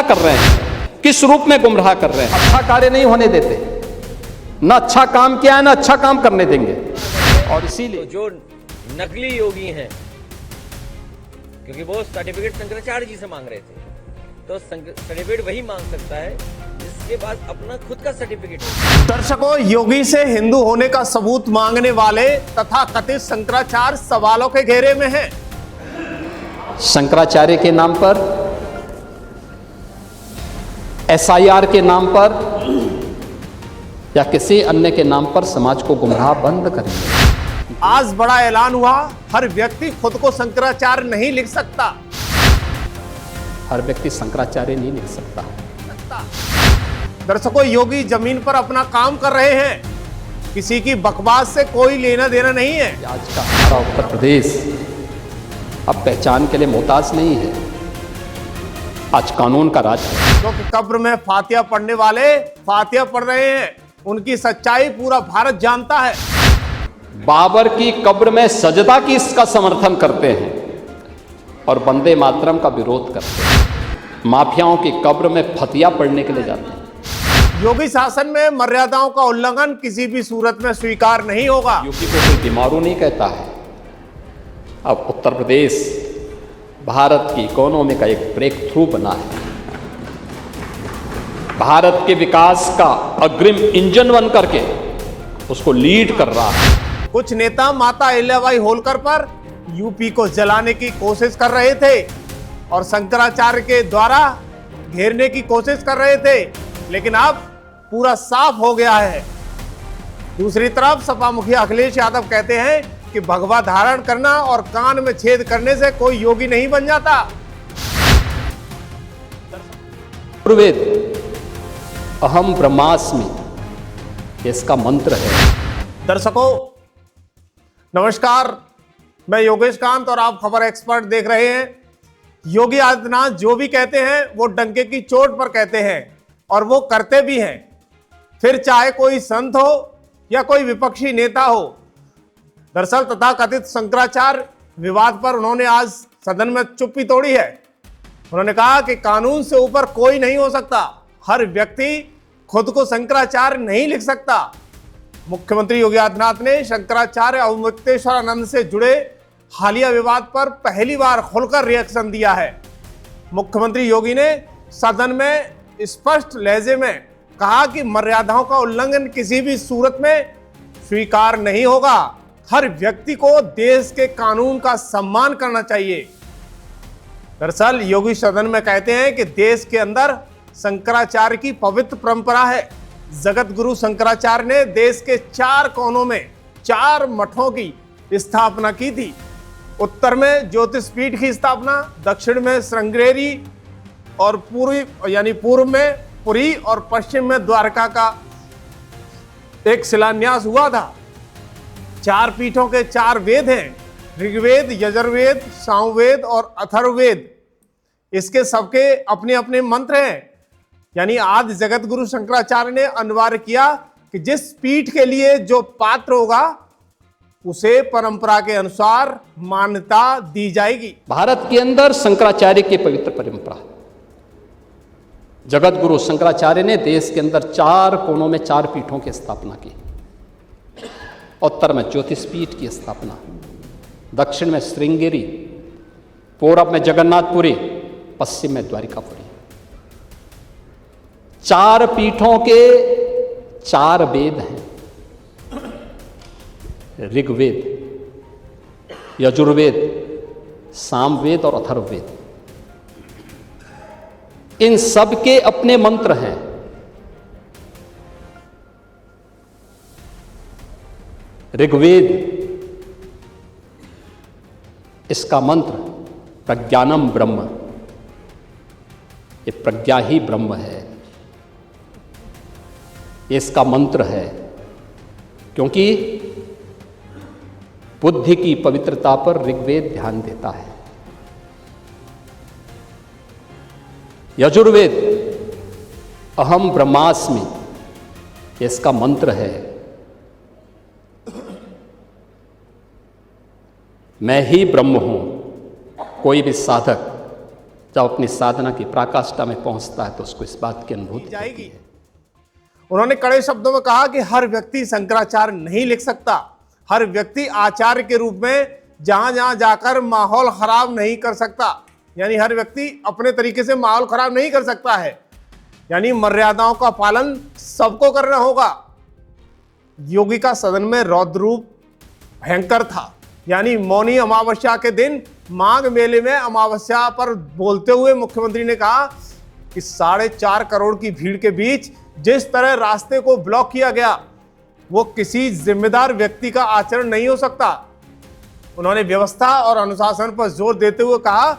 कर रहे हैं, किस रूप में गुमराह कर रहे हैं। अच्छा कार्य नहीं होने देते, न अच्छा काम किया है न अच्छा काम करने देंगे। और इसीलिए जो नकली योगी हैं, क्योंकि वो सर्टिफिकेट शंकराचार्य जी से मांग रहे थे, तो सर्टिफिकेट वही मांग सकता है जिसके पास अपना खुद का सर्टिफिकेट है। दर्शकों, योगी से हिंदू होने का सबूत मांगने वाले तथा कथित शंकराचार्य सवालों के घेरे में हैं। शंकराचार्य के नाम पर, SIR के नाम पर या किसी अन्य के नाम पर समाज को गुमराह बंद करेंगे। आज बड़ा ऐलान हुआ, हर व्यक्ति खुद को शंकराचार्य नहीं लिख सकता। हर व्यक्ति शंकराचार्य नहीं लिख सकता। दर्शकों, योगी जमीन पर अपना काम कर रहे हैं, किसी की बकवास से कोई लेना देना नहीं है। आज का हमारा उत्तर प्रदेश अब पहचान के लिए मोहताज नहीं है, आज कानून का राज है। क्योंकि कब्र में फातिहा पढ़ने वाले फातिहा पढ़ रहे हैं, उनकी सच्चाई पूरा भारत जानता है। बाबर की कब्र में सजदा की इसका समर्थन करते हैं और वंदे मातरम का विरोध करते हैं। माफियाओं की कब्र में फतिया पढ़ने के लिए जाते हैं। योगी शासन में मर्यादाओं का उल्लंघन किसी भी सूरत में स्वीकार नहीं होगा। यूपी को कोई बीमारू नहीं कहता है। अब उत्तर प्रदेश भारत की इकोनॉमी का एक ब्रेक थ्रू बना है, भारत के विकास का अग्रिम इंजन बन करके उसको लीड कर रहा है। कुछ नेता माता अहिल्याबाई होलकर पर यूपी को जलाने की कोशिश कर रहे थे और शंकराचार्य के द्वारा घेरने की कोशिश कर रहे थे, लेकिन अब पूरा साफ हो गया है। दूसरी तरफ सपा मुखिया अखिलेश यादव कहते हैं कि भगवा धारण करना और कान में छेद करने से कोई योगी नहीं बन जाता। वेद अहम ब्रह्मास्मि, इसका मंत्र है। दर्शकों नमस्कार, मैं योगेश कांत और आप खबर एक्सपर्ट देख रहे हैं। योगी आदित्यनाथ जो भी कहते हैं वो डंके की चोट पर कहते हैं और वो करते भी हैं, फिर चाहे कोई संत हो या कोई विपक्षी नेता हो। दरअसल तथाकथित शंकराचार्य विवाद पर उन्होंने आज सदन में चुप्पी तोड़ी है। उन्होंने कहा कि कानून से ऊपर कोई नहीं हो सकता, हर व्यक्ति खुद को शंकराचार्य नहीं लिख सकता। मुख्यमंत्री योगी आदित्यनाथ ने शंकराचार्य अवमुक्तेश्वरानंद से जुड़े हालिया विवाद पर पहली बार खुलकर रिएक्शन दिया है। मुख्यमंत्री योगी ने सदन में स्पष्ट लहजे में कहा कि मर्यादाओं का उल्लंघन किसी भी सूरत में स्वीकार नहीं होगा। हर व्यक्ति को देश के कानून का सम्मान करना चाहिए। दरअसल योगी सदन में कहते हैं कि देश के अंदर शंकराचार्य की पवित्र परंपरा है। जगत गुरु शंकराचार्य ने देश के 4 कोनों में 4 मठों की स्थापना की थी। उत्तर में ज्योतिषपीठ की स्थापना, दक्षिण में श्रृंगेरी और पूर्व में पुरी और पश्चिम में द्वारका का एक शिलान्यास हुआ था। 4 पीठों के 4 वेद हैं, ऋग्वेद, यजुर्वेद, सामवेद और अथर्ववेद। इसके सबके अपने अपने मंत्र हैं। यानी आदि जगत गुरु शंकराचार्य ने अनिवार्य किया कि जिस पीठ के लिए जो पात्र होगा उसे परंपरा के अनुसार मान्यता दी जाएगी। भारत के अंदर शंकराचार्य की पवित्र परंपरा, जगत गुरु शंकराचार्य ने देश के अंदर 4 कोनों में 4 पीठों की स्थापना की। उत्तर में ज्योतिषपीठ की स्थापना, दक्षिण में श्रृंगेरी, पूर्व में जगन्नाथपुरी, पश्चिम में द्वारिकापुरी। 4 पीठों के 4 वेद हैं, ऋग्वेद, यजुर्वेद, सामवेद और अथर्ववेद। इन सब के अपने मंत्र हैं। ऋग्वेद, इसका मंत्र प्रज्ञानम ब्रह्म, ये प्रज्ञा ही ब्रह्म है, ये इसका मंत्र है। क्योंकि बुद्धि की पवित्रता पर ऋग्वेद ध्यान देता है। यजुर्वेद अहम ब्रह्मास्मि, ये इसका मंत्र है। मैं ही ब्रह्म हूं। कोई भी साधक जब अपनी साधना की पराकाष्ठा में पहुंचता है तो उसको इस बात की अनुभूति जाएगी। उन्होंने कड़े शब्दों में कहा कि हर व्यक्ति शंकराचार्य नहीं लिख सकता, हर व्यक्ति आचार्य के रूप में जहां जहां जाकर माहौल खराब नहीं कर सकता, यानी हर व्यक्ति अपने तरीके से माहौल खराब नहीं कर सकता है, यानी मर्यादाओं का पालन सबको करना होगा। योगी का सदन में रौद्र रूप भयंकर था, यानी मौनी अमावस्या के दिन माघ मेले में अमावस्या पर बोलते हुए मुख्यमंत्री ने कहा कि 4.5 करोड़ की भीड़ के बीच जिस तरह रास्ते को ब्लॉक किया गया वो किसी जिम्मेदार व्यक्ति का आचरण नहीं हो सकता। उन्होंने व्यवस्था और अनुशासन पर जोर देते हुए कहा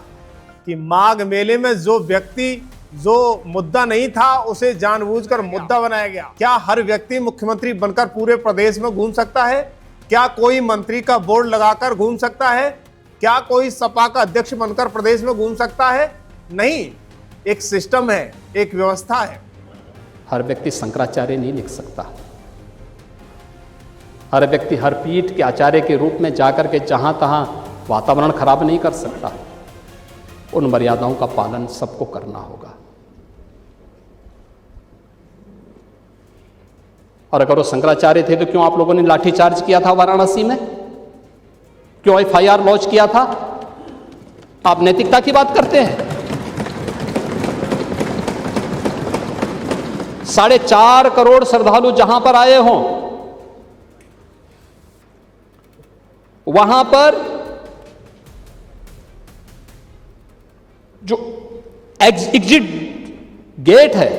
कि माघ मेले में जो व्यक्ति जो मुद्दा नहीं था उसे जानबूझकर मुद्दा बनाया गया। क्या हर व्यक्ति मुख्यमंत्री बनकर पूरे प्रदेश में घूम सकता है? क्या कोई मंत्री का बोर्ड लगाकर घूम सकता है? क्या कोई सपा का अध्यक्ष बनकर प्रदेश में घूम सकता है? नहीं, एक सिस्टम है, एक व्यवस्था है। हर व्यक्ति शंकराचार्य नहीं लिख सकता। हर व्यक्ति हर पीठ के आचार्य के रूप में जाकर के जहां तहां वातावरण खराब नहीं कर सकता। उन मर्यादाओं का पालन सबको करना होगा। और अगर वो शंकराचार्य थे तो क्यों आप लोगों ने लाठीचार्ज किया था वाराणसी में? क्यों FIR लॉन्च किया था? आप नैतिकता की बात करते हैं। 4.5 करोड़ श्रद्धालु जहां पर आए हों, वहां पर जो एग्जिट गेट है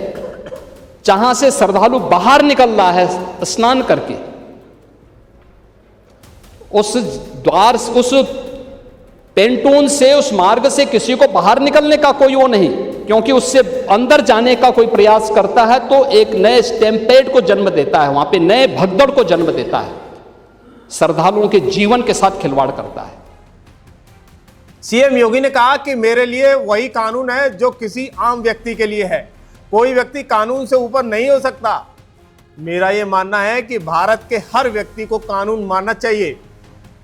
जहां से श्रद्धालु बाहर निकल रहा है स्नान करके, उस द्वार, उस पेंटून से, उस मार्ग से किसी को बाहर निकलने का कोई वो नहीं, क्योंकि उससे अंदर जाने का कोई प्रयास करता है तो एक नए स्टैम्पेड को जन्म देता है, वहां पे नए भगदड़ को जन्म देता है, श्रद्धालुओं के जीवन के साथ खिलवाड़ करता है। सीएम योगी ने कहा कि मेरे लिए वही कानून है जो किसी आम व्यक्ति के लिए है, कोई व्यक्ति कानून से ऊपर नहीं हो सकता। मेरा यह मानना है कि भारत के हर व्यक्ति को कानून मानना चाहिए।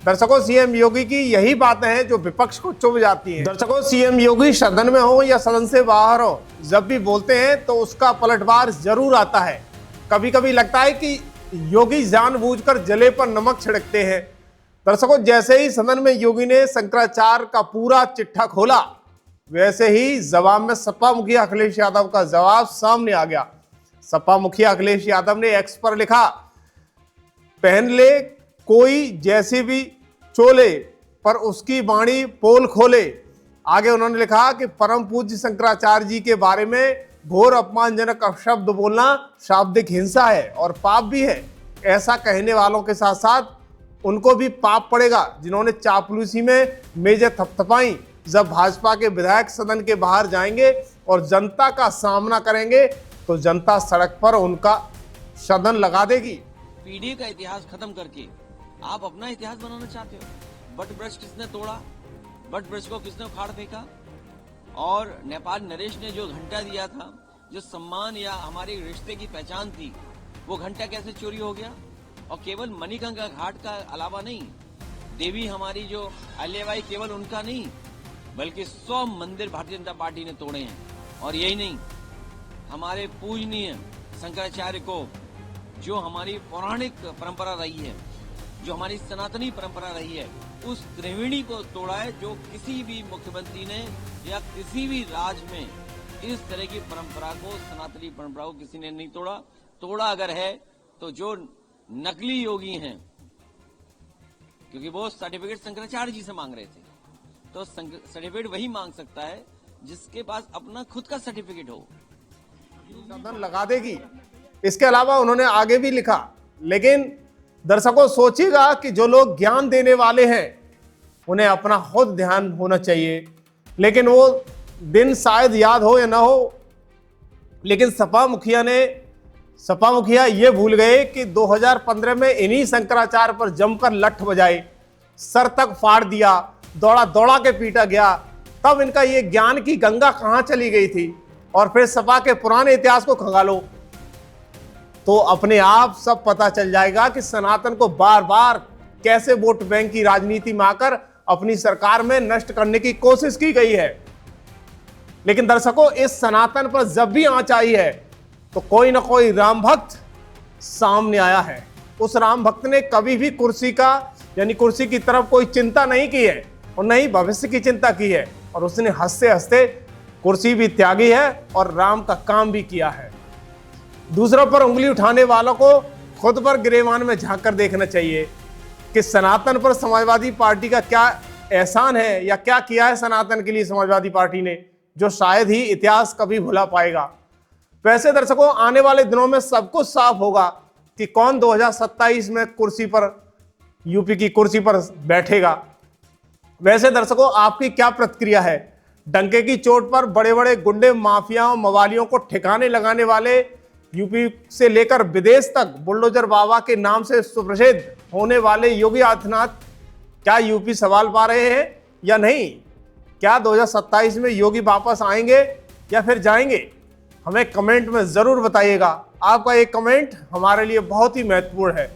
दर्शकों, सीएम योगी की यही बातें हैं जो विपक्ष को चुभ जाती हैं। दर्शकों, सीएम योगी सदन में हो या सदन से बाहर हो, जब भी बोलते हैं तो उसका पलटवार जरूर आता है। कभी कभी लगता है कि योगी जानबूझकर जले पर नमक छिड़कते हैं। दर्शकों, जैसे ही सदन में योगी ने शंकराचार्य का पूरा चिट्ठा खोला, वैसे ही जवाब में सपा मुखिया अखिलेश यादव का जवाब सामने आ गया। सपा मुखिया अखिलेश यादव ने एक्स पर लिखा, पहन ले कोई जैसी भी चोले पर उसकी वाणी पोल खोले। आगे उन्होंने लिखा कि परम पूज्य शंकराचार्य जी के बारे में घोर अपमानजनक अपशब्द बोलना शाब्दिक हिंसा है और पाप भी है। ऐसा कहने वालों के साथ साथ उनको भी पाप पड़ेगा जिन्होंने चापलूसी में मेजें थपथपाई। जब भाजपा के विधायक सदन के बाहर जाएंगे और जनता का सामना करेंगे तो जनता सड़क पर उनका सदन लगा देगी। पीढ़ी का इतिहास खत्म करके आप अपना इतिहास बनाना चाहते हो। बट ब्रश किसने तोड़ा? बट ब्रश को किसने उखाड़ फेंका? और नेपाल नरेश ने जो घंटा दिया था, जो सम्मान या हमारे रिश्ते की पहचान थी, वो घंटा कैसे चोरी हो गया? और केवल मणिकंका घाट का अलावा नहीं, देवी हमारी जो अहिल्याबाई, केवल उनका नहीं बल्कि 100 मंदिर भारतीय जनता पार्टी ने तोड़े हैं। और यही नहीं, हमारे पूजनीय शंकराचार्य को, जो हमारी पौराणिक परंपरा रही है, जो हमारी सनातनी परंपरा रही है, उस त्रिवेणी को तोड़ा है, जो किसी भी मुख्यमंत्री ने या किसी भी राज्य में इस तरह की परंपरा को, सनातनी परंपरा को किसी ने नहीं तोड़ा। तोड़ा अगर है तो जो नकली योगी हैं, क्योंकि वो सर्टिफिकेट शंकराचार्य जी से मांग रहे थे, तो सर्टिफिकेट वही मांग सकता है जिसके पास अपना खुद का सर्टिफिकेट हो। सदन लगा देगी। इसके अलावा उन्होंने आगे भी लिखा, लेकिन दर्शकों सोचिएगा कि जो लोग ज्ञान देने वाले हैं उन्हें अपना खुद ध्यान होना चाहिए, लेकिन वो दिन शायद याद हो या ना हो, लेकिन सपा मुखिया ये भूल गए कि 2015 में इन्हीं शंकराचार्य पर जमकर लठ बजाई, सर तक फाड़ दिया, दौड़ा दौड़ा के पीटा गया। तब इनका ये ज्ञान की गंगा कहां चली गई थी? और फिर सपा के पुराने इतिहास को खंगालो तो अपने आप सब पता चल जाएगा कि सनातन को बार बार कैसे वोट बैंक की राजनीति में आकर अपनी सरकार में नष्ट करने की कोशिश की गई है। लेकिन दर्शकों, इस सनातन पर जब भी आंच आई है तो कोई ना कोई राम भक्त सामने आया है। उस राम भक्त ने कभी भी कुर्सी का यानी कुर्सी की तरफ कोई चिंता नहीं की है और नहीं भविष्य की चिंता की है, और उसने हंसते हंसते कुर्सी भी त्यागी है और राम का काम भी किया है। दूसरों पर उंगली उठाने वालों को खुद पर गिरेबान में झांक कर देखना चाहिए कि सनातन पर समाजवादी पार्टी का क्या एहसान है या क्या किया है सनातन के लिए समाजवादी पार्टी ने, जो शायद ही इतिहास कभी भुला पाएगा। वैसे दर्शकों, आने वाले दिनों में सब कुछ साफ होगा कि कौन 2027 में कुर्सी पर, यूपी की कुर्सी पर बैठेगा। वैसे दर्शकों, आपकी क्या प्रतिक्रिया है? डंके की चोट पर बड़े बड़े गुंडे, माफियाओं, मवालियों को ठिकाने लगाने वाले यूपी से लेकर विदेश तक बुलडोजर बाबा के नाम से सुप्रसिद्ध होने वाले योगी आदित्यनाथ क्या यूपी सवाल पा रहे हैं या नहीं? क्या 2027 में योगी वापस आएंगे या फिर जाएंगे? हमें कमेंट में जरूर बताइएगा। आपका एक कमेंट हमारे लिए बहुत ही महत्वपूर्ण है।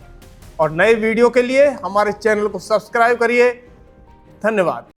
और नए वीडियो के लिए हमारे चैनल को सब्सक्राइब करिए। धन्यवाद।